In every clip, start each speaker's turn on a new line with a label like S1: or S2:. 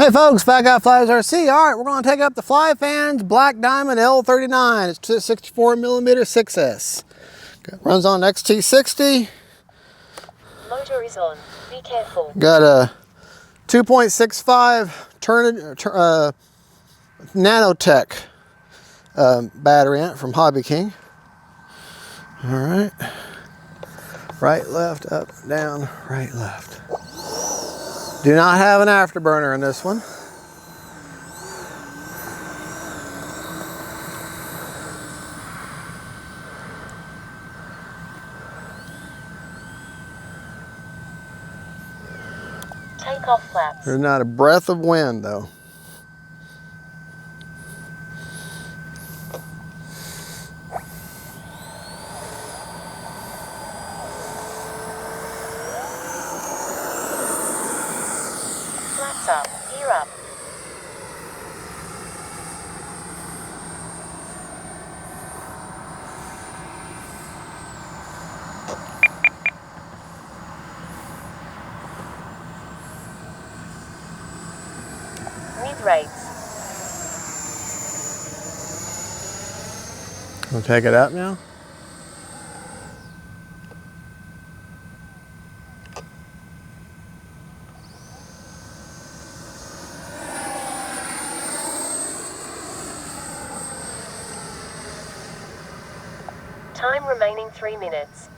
S1: Hey folks, Fat Guy Flies RC. All right, we're going to take up the FlyFans Black Diamond L-39. It's 64mm 6S. Runs on XT60.
S2: Motor is on. Be careful.
S1: Got a 2.65 nanotech battery in it from Hobby King. All right. Right, left, up, down, right, left. Do not have an afterburner in this one.
S2: Take off flaps.
S1: There's not a breath of wind though.
S2: Flaps up. Gear up. Mid-rates.
S1: We'll take it up now.
S2: Time remaining 3 minutes.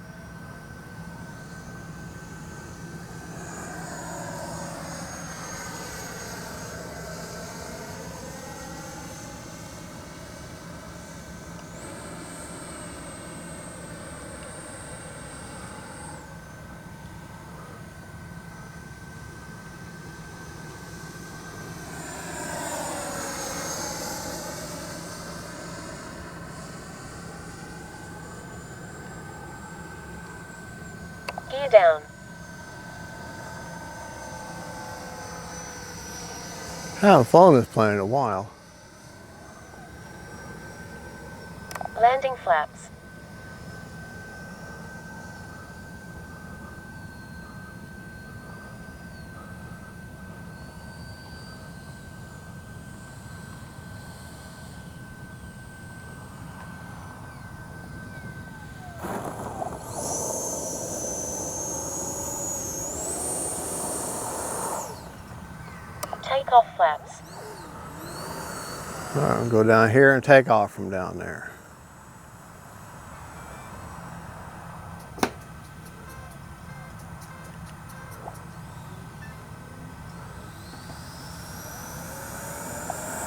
S2: Gear down.
S1: I haven't flown this plane in a while.
S2: Landing flaps. Take off flaps.
S1: All right, we'll go down here and take off from down there.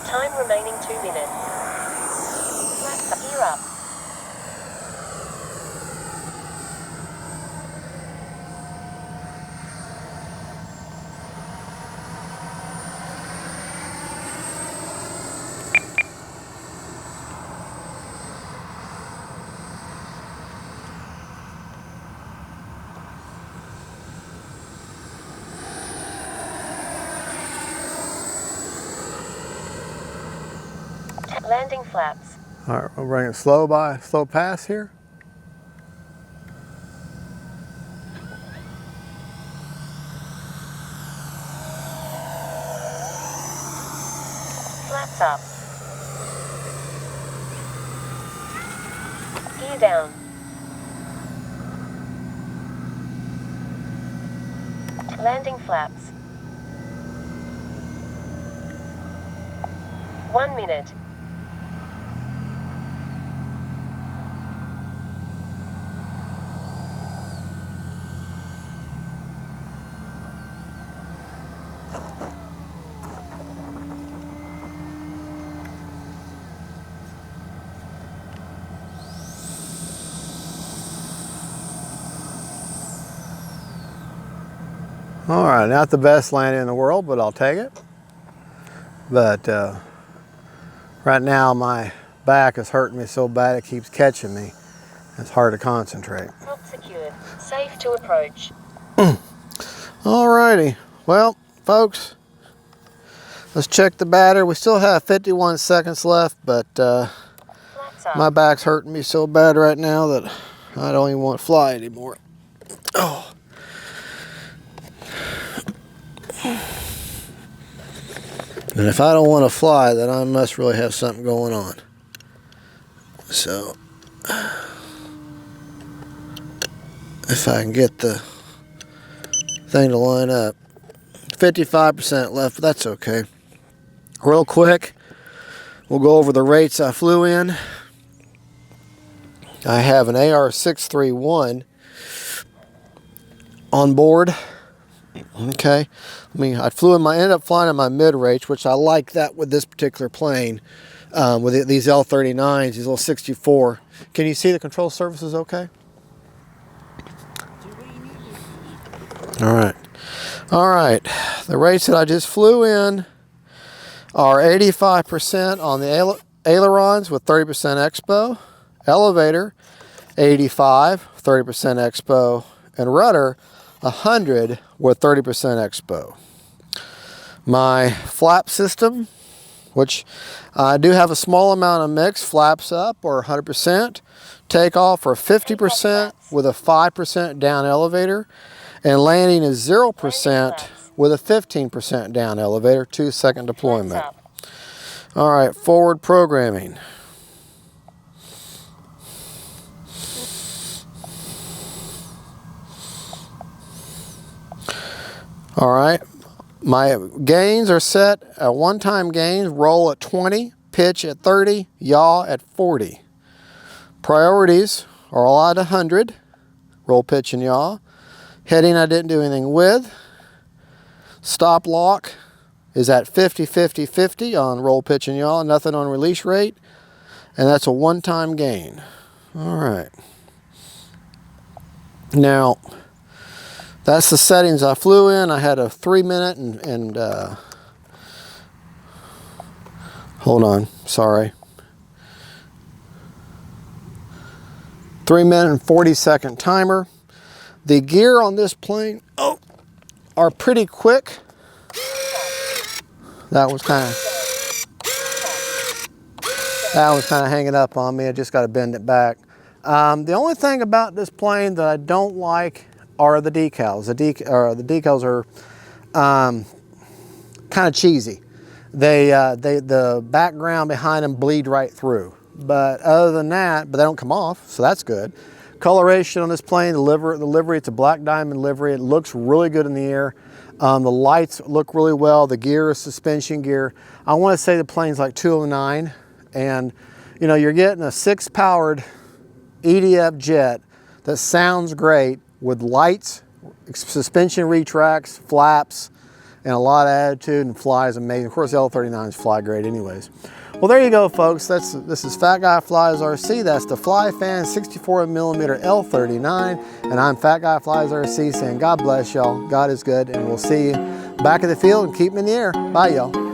S2: Time remaining 2 minutes. Flaps up. Gear up. Landing flaps.
S1: All right, we'll bring it slow past here.
S2: Flaps up. Gear down. Landing flaps. 1 minute.
S1: All right, not the best landing in the world, but I'll take it. But right now my back is hurting me so bad it keeps catching me. It's hard to concentrate.
S2: Not secured. Safe to approach.
S1: All righty, well, folks, let's check the battery. We still have 51 seconds left, but
S2: Flaps up.
S1: my back's hurting me so bad right now that I don't even want to fly anymore. Oh. And if I don't want to fly, then I must really have something going on. So, if I can get the thing to line up. 55% left, but that's okay. Real quick, we'll go over the rates I flew in. I have an AR-631 on board. Okay, I ended up flying in my mid-range, which I like that with this particular plane. With these L-39s, these little 64. Can you see the control surfaces okay? All right. The rates that I just flew in are 85% on the ailerons with 30% expo, elevator 85, 30% expo, and rudder 100 with 30% expo. My flap system, which I do have a small amount of mix, flaps up or 100%, takeoff or 50% with a 5% down elevator, and landing is 0% with a 15% down elevator, 2-second deployment. All right, forward programming. All right, my gains are set at one-time gains, roll at 20, pitch at 30, yaw at 40. Priorities are all at 100, roll, pitch, and yaw. Heading I didn't do anything with. Stop lock is at 50, 50, 50 on roll, pitch, and yaw, nothing on release rate. And that's a one-time gain. All right. Now, that's the settings I flew in. I had a 3-minute and hold on, sorry. 3-minute and 40-second timer. The gear on this plane are pretty quick. That was kind of hanging up on me. I just got to bend it back. The only thing about this plane that I don't like are the decals. The decals are kind of cheesy. The background behind them bleed right through. But other than that, but they don't come off, so that's good. Coloration on this plane, the livery, it's a black diamond livery. It looks really good in the air. The lights look really well. The gear is suspension gear. I want to say the plane's like 209, and you know, you're getting a 6-powered EDF jet that sounds great with lights, suspension retracts, flaps, and a lot of attitude, and flies amazing. Of course, the L-39s fly great anyways. Well, there you go, folks. This is Fat Guy Flies RC. That's the FlyFans 64mm L-39. And I'm Fat Guy Flies RC saying God bless y'all. God is good. And we'll see you back in the field and keep them in the air. Bye, y'all.